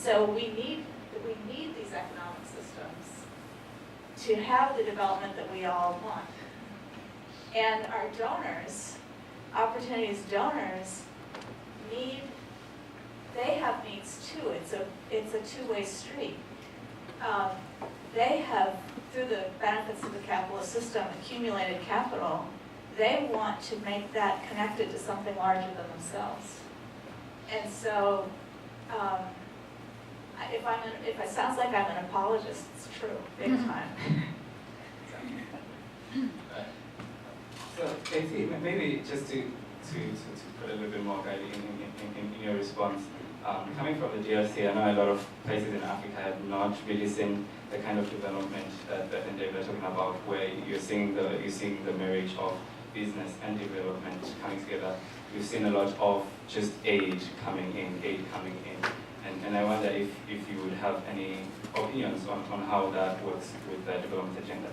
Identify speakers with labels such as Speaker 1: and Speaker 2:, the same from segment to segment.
Speaker 1: So we need these economic systems to have the development that we all want. And our donors, Opportunities donors, they have needs too. It's a two-way street. They have, through the benefits of the capitalist system, accumulated capital. They want to make that connected to something larger than themselves. And so, if it sounds like I'm an apologist, it's true, big time.
Speaker 2: So, Katie, maybe just to put a little bit more guiding in your response, coming from the DRC, I know a lot of places in Africa have not really seen the kind of development that Beth and David are talking about, where you're seeing the marriage of business and development coming together. You've seen a lot of just aid coming in. And I wonder if you would have any opinions on how that works with the development agenda.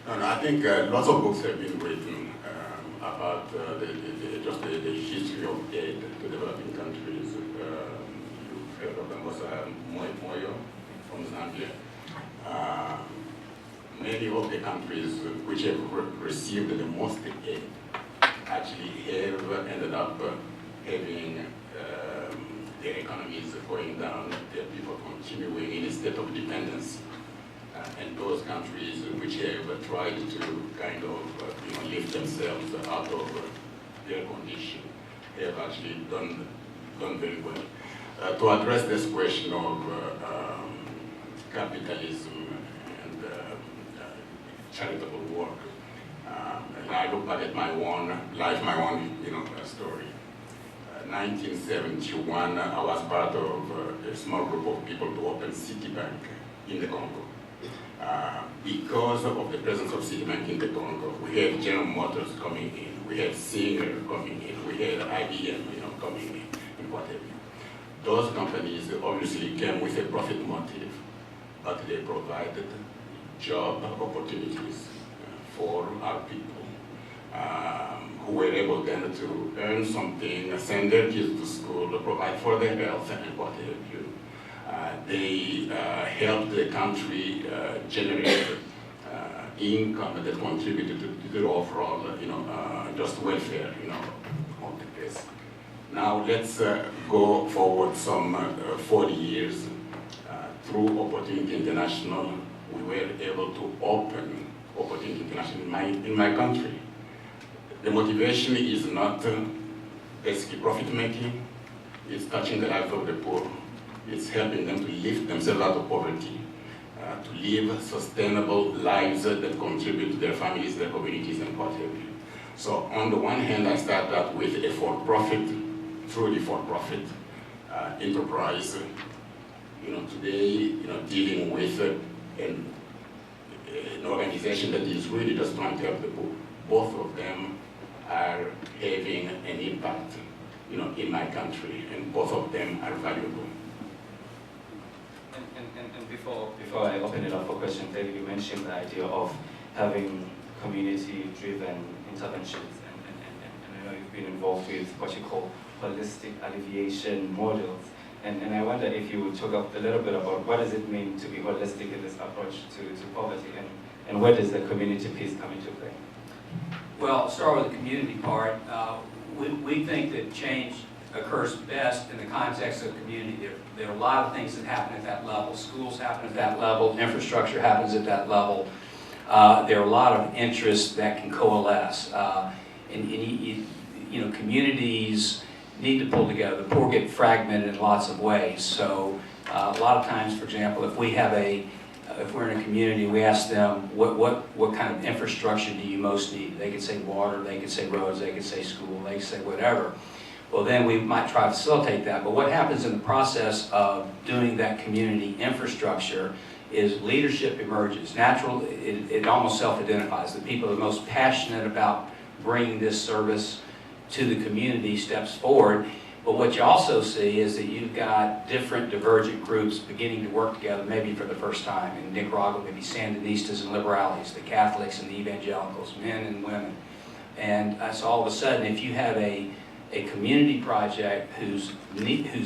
Speaker 3: No, I think lots of books have been written about the history of aid to developing countries. You've heard of them, was Moyo from Zambia. Many of the countries which have received the most aid actually have ended up having their economies going down, their people continuing in a state of dependence. And those countries which have tried to kind of lift themselves out of their condition have actually done very well. To address this question of capitalism and charitable work, and I look back at my own life, my own story. 1971, I was part of a small group of people to open Citibank in the Congo. Because of the presence of Citibank in the Congo, we had General Motors coming in, we had Singer coming in, we had IBM coming in, and what have you. Those companies obviously came with a profit motive, but they provided job opportunities for our people who were able then to earn something, send their kids to school, provide for their health, and what have you. They helped the country generate income that contributed to the overall, just welfare, of the place. Now let's go forward some 40 years. Through Opportunity International, we were able to open Opportunity International in my country. The motivation is not basically profit making, it's touching the lives of the poor. It's helping them to lift themselves out of poverty, to live sustainable lives that contribute to their families, their communities, and what have you. So on the one hand, I started out with a for-profit, truly for-profit enterprise. Today, dealing with an organization that is really just trying to help the poor. Both of them are having an impact, in my country, and both of them are valuable.
Speaker 2: And before I open it up for questions, David, you mentioned the idea of having community-driven interventions, and I know you've been involved with what you call holistic alleviation models, and I wonder if you would talk up a little bit about what does it mean to be holistic in this approach to poverty, and where does the community piece come into play?
Speaker 4: Well, I'll start with the community part. We think that change occurs best in the context of community. There are a lot of things that happen at that level. Schools happen at that level. Infrastructure happens at that level. There are a lot of interests that can coalesce. Communities need to pull together. The poor get fragmented in lots of ways. So a lot of times, for example, if we're in a community, we ask them, what kind of infrastructure do you most need? They could say water, they could say roads, they could say school, they could say whatever. Well, then we might try to facilitate that. But what happens in the process of doing that community infrastructure is leadership emerges. It almost self-identifies. The people that are most passionate about bringing this service to the community steps forward. But what you also see is that you've got different divergent groups beginning to work together, maybe for the first time. In Nicaragua, maybe Sandinistas and liberales, the Catholics and the evangelicals, men and women. And so all of a sudden, if you have a a community project whose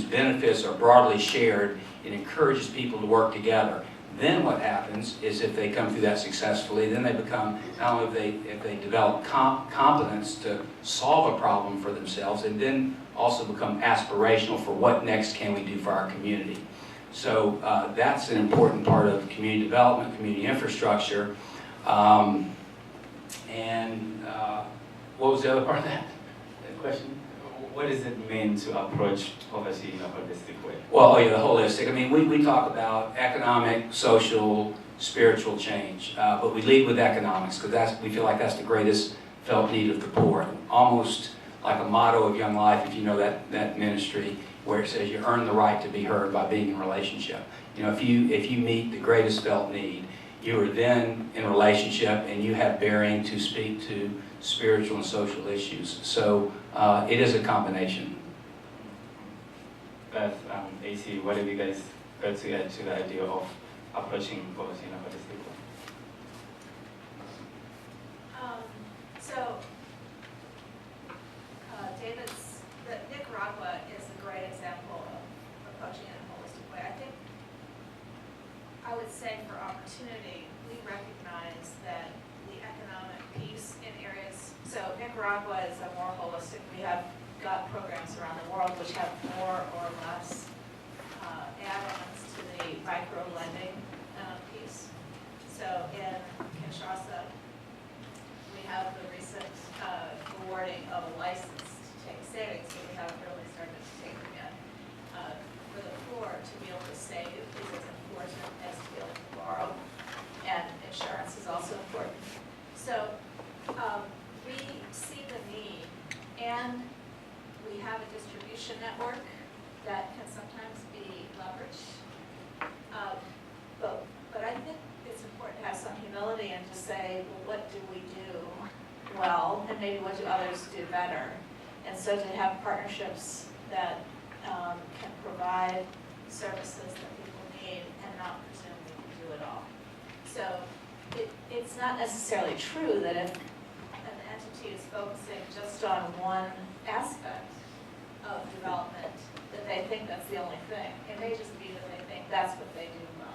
Speaker 4: benefits are broadly shared, it encourages people to work together. Then what happens is if they come through that successfully, then they become, not only if they develop competence to solve a problem for themselves, and then also become aspirational for what next can we do for our community. So that's an important part of community development, community infrastructure. What was the other part of that question?
Speaker 2: What does it mean to approach poverty in a holistic way?
Speaker 4: Well, the holistic. I mean, we talk about economic, social, spiritual change, but we lead with economics because we feel like that's the greatest felt need of the poor. Almost like a motto of Young Life, if you know that ministry, where it says you earn the right to be heard by being in relationship. If you meet the greatest felt need, you are then in relationship and you have bearing to speak to spiritual and social issues. So it is a combination.
Speaker 2: Beth, AC, what have you guys got to add to the idea of approaching poverty in a holistic way?
Speaker 1: Nicaragua is a great example of approaching it in a holistic way. I would say for opportunity, we recognize that the economic piece in areas, so Nicaragua is a more holistic, we have got programs around the world which have more or less add-ons to the micro lending piece. So in Kinshasa, we have the recent awarding of a license to take savings, but we haven't really started to take them yet. For the poor to be able to save is as important as to be able to borrow, and insurance is also important. So we see the need, and we have a distribution network that can sometimes be leveraged. But I think it's important to have some humility and to say, well, what do we do well, and maybe what do others do better? And so to have partnerships that can provide services that people need and not presume we can do it all. So it's not necessarily true that if an entity is focusing just on one aspect of development, that they think that's the only thing. It may just be that they think that's what they do well.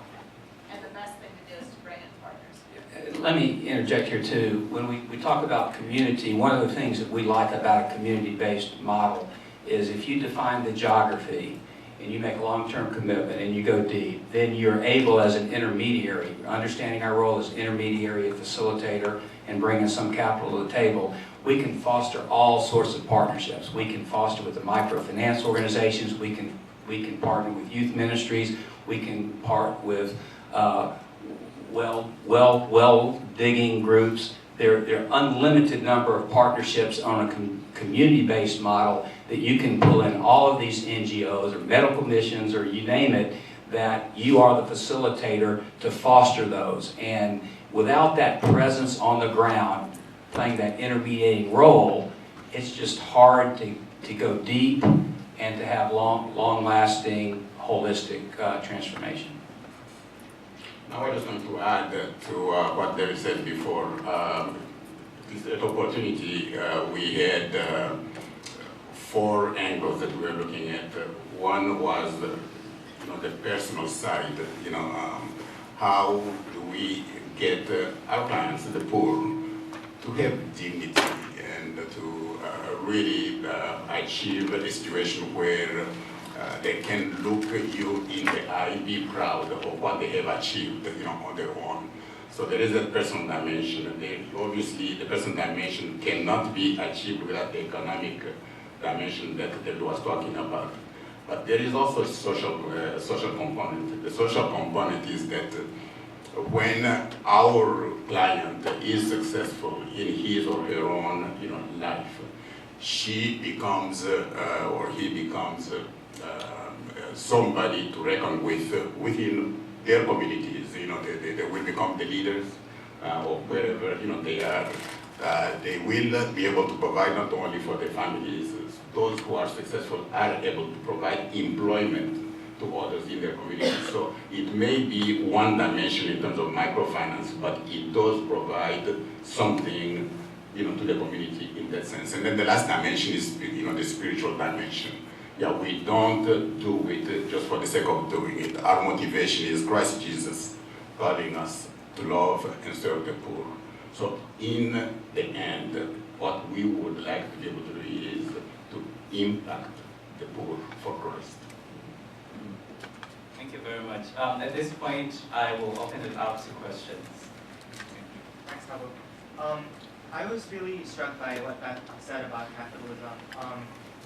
Speaker 1: And the best thing to do is to bring in partners.
Speaker 4: Let me interject here too. When we talk about community, one of the things that we like about a community-based model is if you define the geography and you make a long-term commitment and you go deep, then you're able as an intermediary, understanding our role as intermediary, a facilitator, and bringing some capital to the table, we can foster all sorts of partnerships. We can foster with the microfinance organizations, we can partner with youth ministries, we can part with well digging groups. There are unlimited number of partnerships on a community-based model that you can pull in all of these NGOs or medical missions or you name it, that you are the facilitator to foster those. And without that presence on the ground, playing that intermediating role, it's just hard to go deep and to have long-lasting, holistic transformation.
Speaker 3: Now I just want to add to what David said before. This opportunity, we had 4 angles that we were looking at. One was the personal side. How do we get our clients, the poor, to have dignity and to really achieve a situation where they can look you in the eye, be proud of what they have achieved, on their own. So there is a personal dimension there. Obviously, the personal dimension cannot be achieved without the economic dimension that David was talking about. But there is also a social component. The social component is that when our client is successful in his or her own, life, she becomes or he becomes somebody to reckon with within their communities. They will become the leaders of wherever they are. They will be able to provide not only for their families. Those who are successful are able to provide employment to others in their community. So it may be one dimension in terms of microfinance, but it does provide something to the community in that sense. And then the last dimension is, the spiritual dimension. Yeah, we don't do it just for the sake of doing it. Our motivation is Christ Jesus calling us to love and serve the poor. So in the end, what we would like to be able to do is to impact the poor for Christ.
Speaker 2: Thank you very much. At this point, I will open it up to questions.
Speaker 5: Thanks, Pablo. I was really struck by what Beth said about capitalism.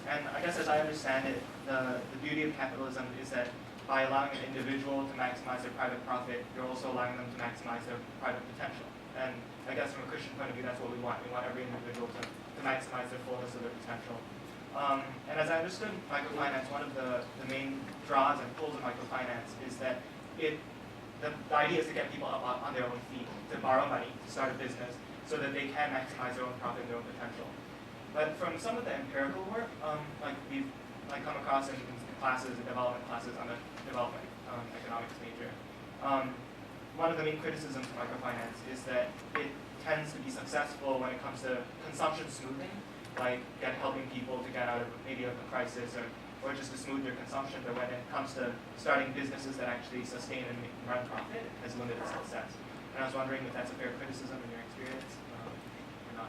Speaker 5: And I guess as I understand it, the beauty of capitalism is that by allowing an individual to maximize their private profit, you're also allowing them to maximize their private potential. And I guess from a Christian point of view, that's what we want. We want every individual to maximize their fullness of their potential. And as I understood microfinance, one of the main draws and pulls of microfinance is that the idea is to get people up on their own feet, to borrow money, to start a business, so that they can maximize their own profit and their own potential. But from some of the empirical work, like we've come across in classes, development classes on the development economics major, one of the main criticisms of microfinance is that it tends to be successful when it comes to consumption smoothing, like helping people to get out of maybe a crisis or just to smooth their consumption. But when it comes to starting businesses that actually sustain and run profit, it has limited success. And I was wondering if that's a fair criticism in your experience or not.